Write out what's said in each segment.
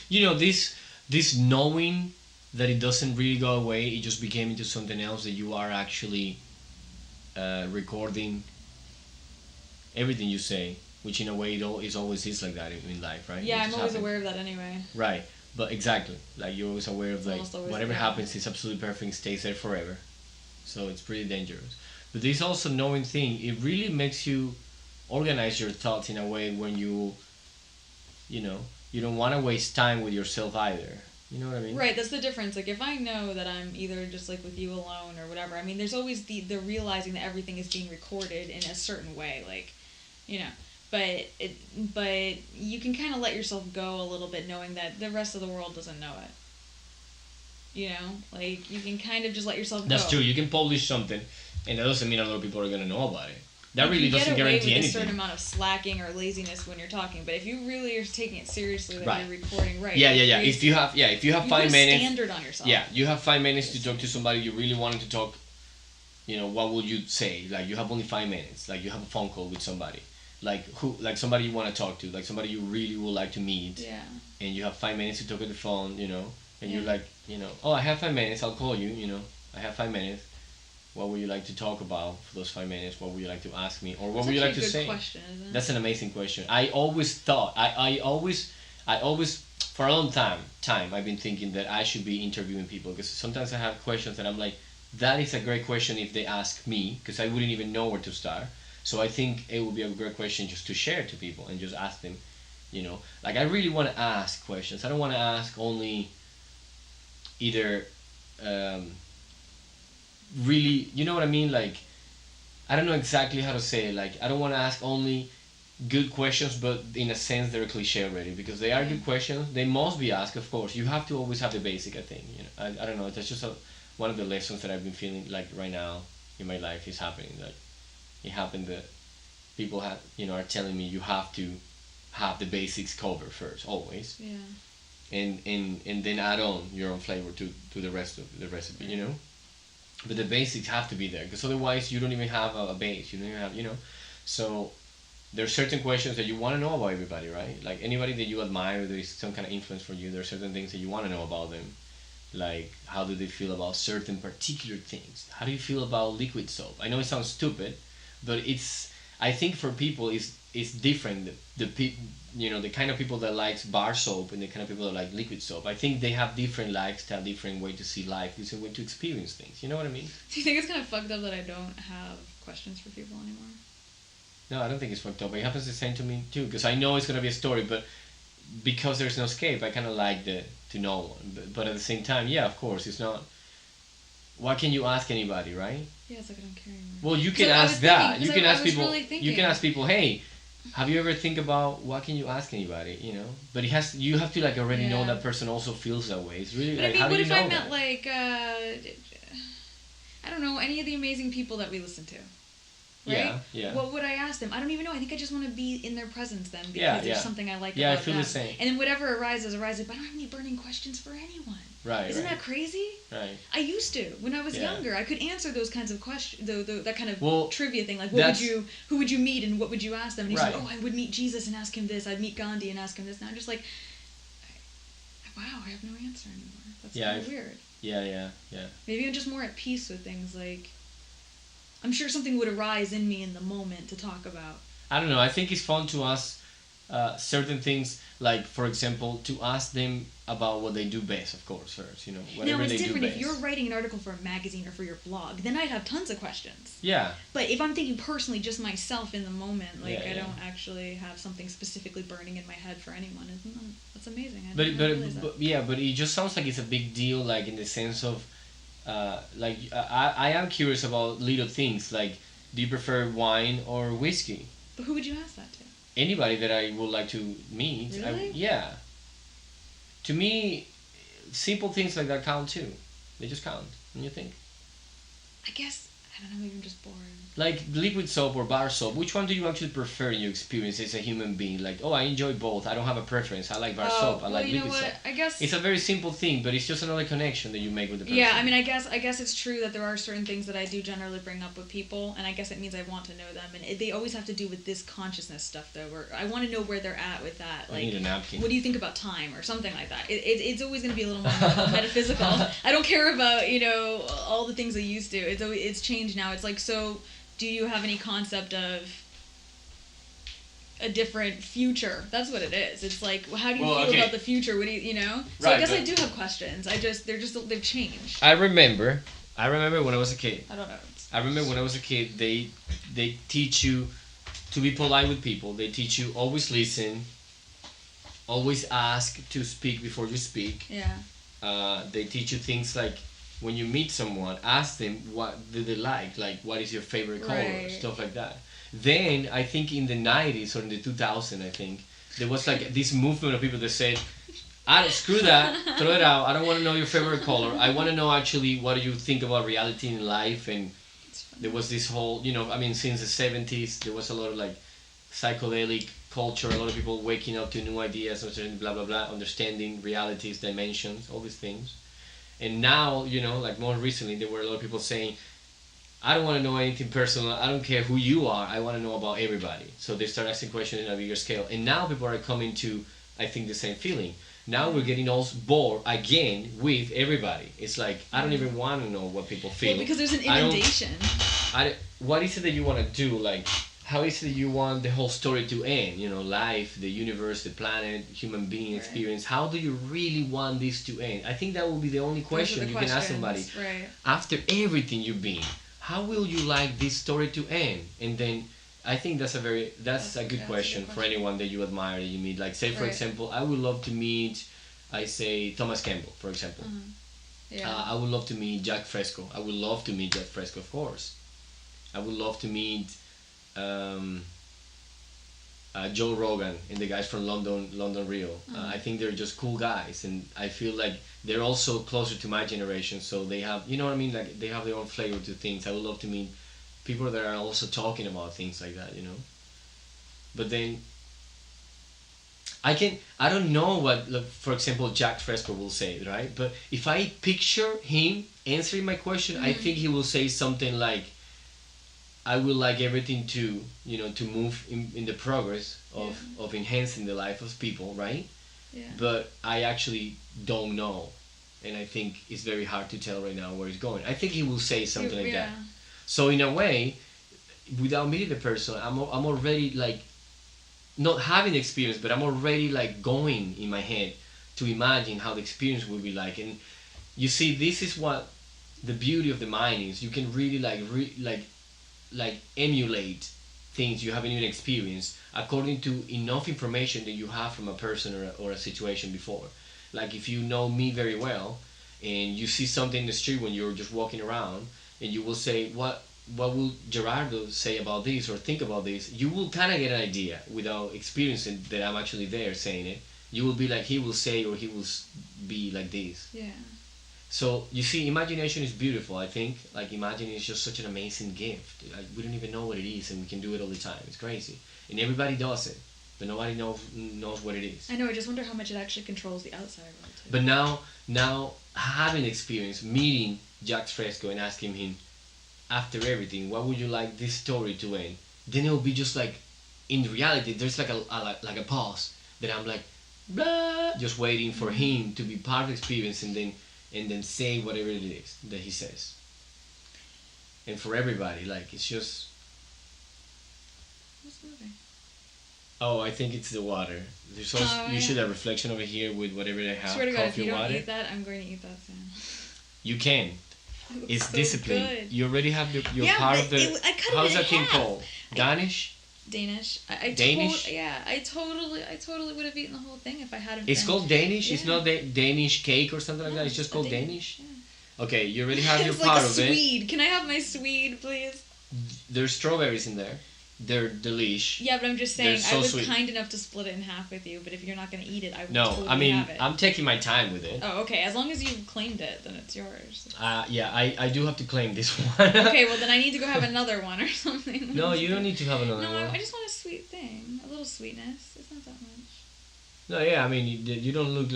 you know, this knowing that it doesn't really go away, it just became into something else, that you are actually recording everything you say, which in a way it always is like that in life, right? Yeah, I'm always aware of that anyway. Right, but exactly, like you're always aware of, like, whatever there. happens is absolutely perfect, stays there forever. So it's pretty dangerous. But this also knowing thing, it really makes you organize your thoughts in a way when you know, you don't want to waste time with yourself either. You know what I mean? Right, that's the difference. Like, if I know that I'm either just, like, with you alone or whatever, I mean, there's always the realizing that everything is being recorded in a certain way, like, you know. But you can kind of let yourself go a little bit knowing that the rest of the world doesn't know it. You know? Like, you can kind of just let yourself go. That's true. You can publish something, and that doesn't mean a lot of people are going to know about it. That really doesn't guarantee anything. You can get away with a certain amount of slacking or laziness when you're talking, but if you really are taking it seriously that you're recording, right? Yeah. If you have 5 minutes, standard on yourself. Yeah, you have 5 minutes to talk to somebody you really wanted to talk. You know, what would you say? Like, you have only 5 minutes. Like, you have a phone call with somebody, like somebody you want to talk to, like somebody you really would like to meet. Yeah. And you have 5 minutes to talk on the phone. You know, and you're like, you know, oh, I have 5 minutes. I'll call you. You know, I have 5 minutes. What would you like to talk about for those 5 minutes? What would you like to ask me, or what would you like to say? That's a good question, isn't it? That's an amazing question. I always thought, I always, for a long time, I've been thinking that I should be interviewing people, because sometimes I have questions that I'm like, that is a great question if they ask me, because I wouldn't even know where to start. So I think it would be a great question just to share to people and just ask them, you know, like, I really want to ask questions. I don't want to ask only either. Really, you know what I mean? Like, I don't know exactly how to say it. Like, I don't want to ask only good questions, but in a sense they're cliche already, because they are good questions. They must be asked, of course. You have to always have the basic, I think. You know, I don't know. That's just one of the lessons that I've been feeling like right now in my life is happening. Like, it happened that people have, you know, are telling me you have to have the basics covered first, always. Yeah. And then add on your own flavor to the rest of the recipe, you know. But the basics have to be there, because otherwise you don't even have a base. You don't even have, you know. So there's certain questions that you want to know about everybody, right? Like, anybody that you admire, there is some kind of influence for you. There are certain things that you want to know about them. Like, how do they feel about certain particular things? How do you feel about liquid soap? I know it sounds stupid, but I think for people it's different. You know, the kind of people that likes bar soap and the kind of people that like liquid soap, I think they have different lifestyle, different way to see life, different way to experience things. You know what I mean? Do you think it's kind of fucked up that I don't have questions for people anymore? No, I don't think it's fucked up. It happens the same to me too, because I know it's gonna be a story, but because there's no escape, I kind of like to know one. But at the same time, yeah, of course, it's not. Why can you ask anybody, right? Yeah, it's like I don't care anymore. Well, you can ask that. You can ask people. You can ask people, hey, have you ever think about what can you ask anybody? You know, but you have to, like, already know that person also feels that way. It's really but like, I mean, how do you know that? What if I met, like, I don't know, any of the amazing people that we listen to? Right? Yeah. What would I ask them? I don't even know. I think I just want to be in their presence then, because there's something I like about them. Yeah, I feel the same. And then whatever arises. But I don't have any burning questions for anyone. Right. Isn't that crazy? Right. I used to when I was younger. I could answer those kinds of questions, that kind of trivia thing, like who would you meet and what would you ask them? And you say, oh, I would meet Jesus and ask him this. I'd meet Gandhi and ask him this. Now I'm just like, wow, I have no answer anymore. That's kind of weird. Yeah. Maybe I'm just more at peace with things. Like, I'm sure something would arise in me in the moment to talk about. I don't know. I think it's fun to ask certain things, like, for example, to ask them about what they do best, of course, first, you know, whatever they do best. Now, it's different if you're writing an article for a magazine or for your blog, then I'd have tons of questions. Yeah. But if I'm thinking personally, just myself in the moment, like, I don't actually have something specifically burning in my head for anyone. That's amazing. But it just sounds like it's a big deal, like, in the sense of, I am curious about little things, like, do you prefer wine or whiskey? But who would you ask that to? Anybody that I would like to meet. Really? Yeah. To me, simple things like that count too. They just count. Don't you think? I guess I don't know, maybe I'm just bored. Like liquid soap or bar soap, which one do you actually prefer in your experience as a human being? Like, oh, I enjoy both. I don't have a preference. I like bar soap. I like liquid soap. I guess it's a very simple thing, but it's just another connection that you make with the person. Yeah, I mean, I guess it's true that there are certain things that I do generally bring up with people, and I guess it means I want to know them, and they always have to do with this consciousness stuff, though. Where I want to know where they're at with that. Like, I need a napkin. What do you think about time or something like that? It's always going to be a little more metaphysical. I don't care about all the things I used to. It's changed now. It's like, so do you have any concept of a different future? That's what it is. It's like, how do you feel about the future? What do you know? So I guess I do have questions. They've changed. I remember when I was a kid. I don't know. I remember when I was a kid, they teach you to be polite with people. They teach you always listen, always ask to speak before you speak. Yeah. They teach you things like, when you meet someone, ask them what do they like what is your favorite color, stuff like that. Then I think in the 90s or in the 2000s, I think there was like this movement of people that said, screw that, throw it out. I don't want to know your favorite color. I want to know actually what do you think about reality in life. And there was this whole, since the 70s, there was a lot of like psychedelic culture, a lot of people waking up to new ideas, blah blah blah, understanding realities, dimensions, all these things. And now, like more recently, there were a lot of people saying, I don't want to know anything personal. I don't care who you are. I want to know about everybody. So they start asking questions in a bigger scale. And now people are coming to, I think, the same feeling. Now we're getting all bored again with everybody. It's like, I don't even want to know what people feel. Well, because there's an inundation. What is it that you want to do? Like, how is it that you want the whole story to end? Life, the universe, the planet, human being experience. How do you really want this to end? I think that will be the only question you can ask somebody. Right. After everything you've been, how will you like this story to end? And then I think that's a good question for anyone that you admire, that you meet. Like, say, for example, I would love to meet, Thomas Campbell, for example. Yeah. I would love to meet Jack Fresco. I would love to meet Jack Fresco, of course. I would love to meet Joe Rogan and the guys from London Rio. I think they're just cool guys, and I feel like they're also closer to my generation, so they have, like they have their own flavor to things. I would love to meet people that are also talking about things like that, But then I don't know what, like, for example, Jack Fresco will say, right? But if I picture him answering my question, I think he will say something like, I would like everything to, to move in the progress of enhancing the life of people, right? Yeah. But I actually don't know. And I think it's very hard to tell right now where it's going. I think he will say something like that. So in a way, without meeting the person, I'm already like, not having the experience, but I'm already like going in my head to imagine how the experience will be like. And you see, this is what the beauty of the mind is. You can really like emulate things you haven't even experienced according to enough information that you have from a person or a situation before. Like, if you know me very well and you see something in the street when you're just walking around, and you will say, what will Gerardo say about this or think about this, you will kind of get an idea without experiencing that I'm actually there saying it. You will be like, he will say, or he will be like this. Yeah. So you see, imagination is beautiful. I think like imagining is just such an amazing gift. Like, we don't even know what it is, and we can do it all the time. It's crazy, and everybody does it, but nobody knows what it is. I know. I just wonder how much it actually controls the outside world too. But now having experience meeting Jack Fresco and asking him, after everything, what would you like this story to end? Then it will be just like, in reality, there's like a pause that I'm like, blah, just waiting for him to be part of the experience, and then say whatever it is that he says. And for everybody, like, it's just... What's moving? Oh, I think it's the water. There's also, you should have reflection over here with whatever they have. I swear to God, if coffee, you don't water. eat that, I'm going to eat that soon. You can. It's so discipline. Good. You already have your part of the... How's that thing called? Danish? Danish. Danish? I totally would have eaten the whole thing if I hadn't. It's called Danish? Yeah. It's not the Danish cake or something like that? It's just called Danish? Yeah. Okay, you already have your it's part like of it. Swede. Can I have my Swede, please? There's strawberries in there. they're delish. Yeah, but I'm just They're saying, so I was sweet. kind enough to split it in half with you, but if you're not going to eat it, I would No, totally I mean, have it. I'm taking my time with it. Oh, okay. As long as you claimed it, then it's yours. Yeah, I do have to claim this one. Okay, well then I need to go have another one or something. No, you don't need to have another No, one. I just want a sweet thing. A little sweetness. It's not that much. No, yeah, I mean, you don't look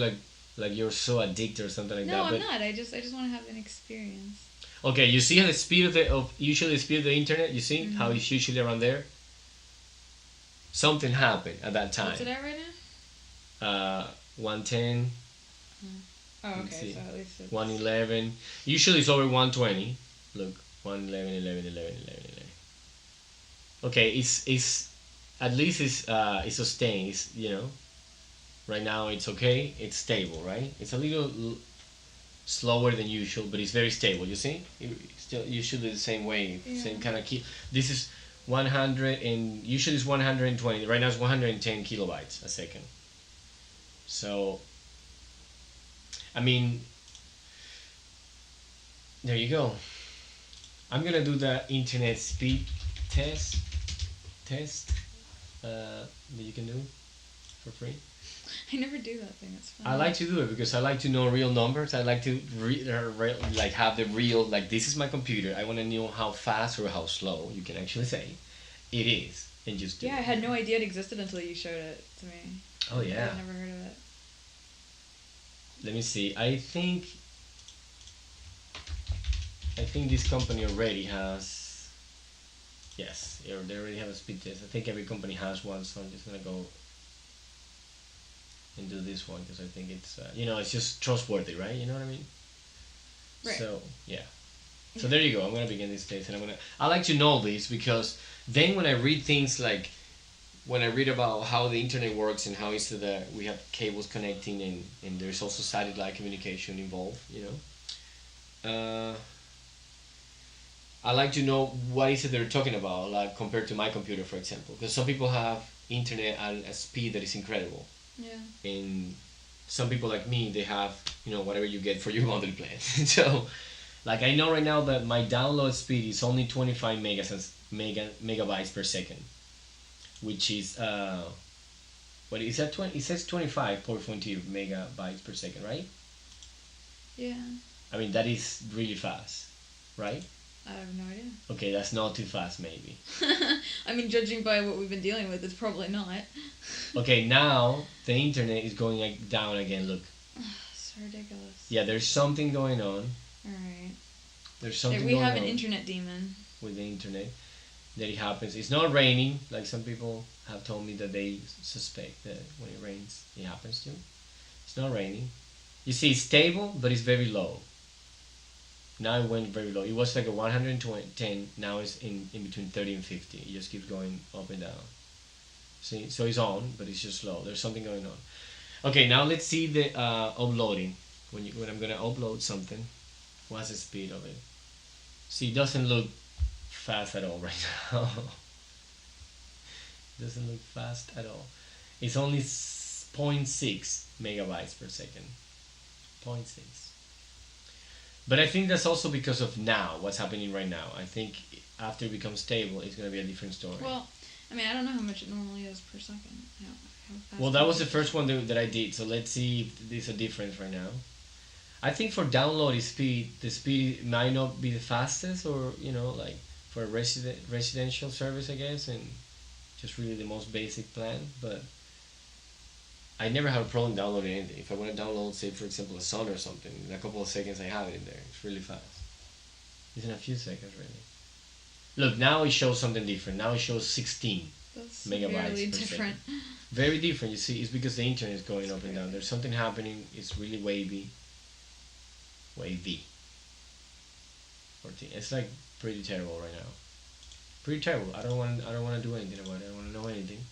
like you're so addicted or something like No, that. I'm But not. I just want to have an experience. okay, you see how the speed usually the speed of the internet. You see how it's usually around there. Something happened at that time. What's it at right now? 110. Oh, Let's okay. see. So at least it's... 111. Usually it's over 120. Look, 111, 11, 11, 11, 11. Okay, it's at least it's sustained. It's, you know, right now it's okay. It's stable, right? It's a little slower than usual, but it's very stable. You see, it's still usually the same way, same kind of key. This is 100 and usually it's 120. Right now it's 110 kilobytes a second. So, I mean, there you go. I'm gonna do the internet speed test that you can do for free. I never do that thing. It's fun. I like to do it because I like to know real numbers. I like to like have the real, like, this is my computer. I want to know how fast or how slow, you can actually say, it is, and just do Yeah, it. I had no idea it existed until you showed it to me. Oh yeah. I've never heard of it. Let me see. I think this company already has. Yes, they already have a speed test. I think every company has one, so I'm just gonna go and do this one because I think it's it's just trustworthy, right? You know what I mean? Right. So yeah. So there you go. I'm gonna begin this test, and I like to know this because then when I read things like when I read about how the internet works and how we have cables connecting and there's also satellite communication involved, I like to know what is it they're talking about, like compared to my computer, for example, because some people have internet at a speed that is incredible. Yeah. And some people like me, they have, whatever you get for your monthly plan. So, like, I know right now that my download speed is only 25 megabytes per second, which is what is that? It says 25.2 megabytes per second, right? Yeah. I mean, that is really fast, right? I have no idea. Okay, that's not too fast, maybe. I mean, judging by what we've been dealing with, it's probably not. Okay, now the internet is going down again. Look. So ridiculous. Yeah, there's something going on. All right. There's something We going have on an internet demon. with the internet that it happens. It's not raining, like some people have told me that they suspect that when it rains, it happens too. It's not raining. You see, it's stable, but it's very low. Now it went very low. It was like a 110. Now it's in between 30 and 50. It just keeps going up and down. See, so it's on, but it's just slow. There's something going on. Okay, now let's see the uploading. When I'm gonna upload something, what's the speed of it? See, it doesn't look fast at all right now. Doesn't look fast at all. It's only 0.6 megabytes per second. 0.6. But I think that's also because of now, what's happening right now. I think after it becomes stable, it's going to be a different story. Well, I mean, I don't know how much it normally is per second. How fast Well, that was the first one that I did, so let's see if there's a difference right now. I think for download speed, the speed might not be the fastest, or, like for a residential service, I guess, and just really the most basic plan, but I never have a problem downloading anything. If I want to download, say, for example, a song or something, in a couple of seconds I have it in there. It's really fast. It's in a few seconds, really. Look, now it shows something different. Now it shows 16 That's megabytes really per different. second. Very different. You see, it's because the internet is going up and down. There's something happening. It's really wavy. Wavy. 14. It's like pretty terrible right now. Pretty terrible. I don't want to do anything about it. I don't want to know anything.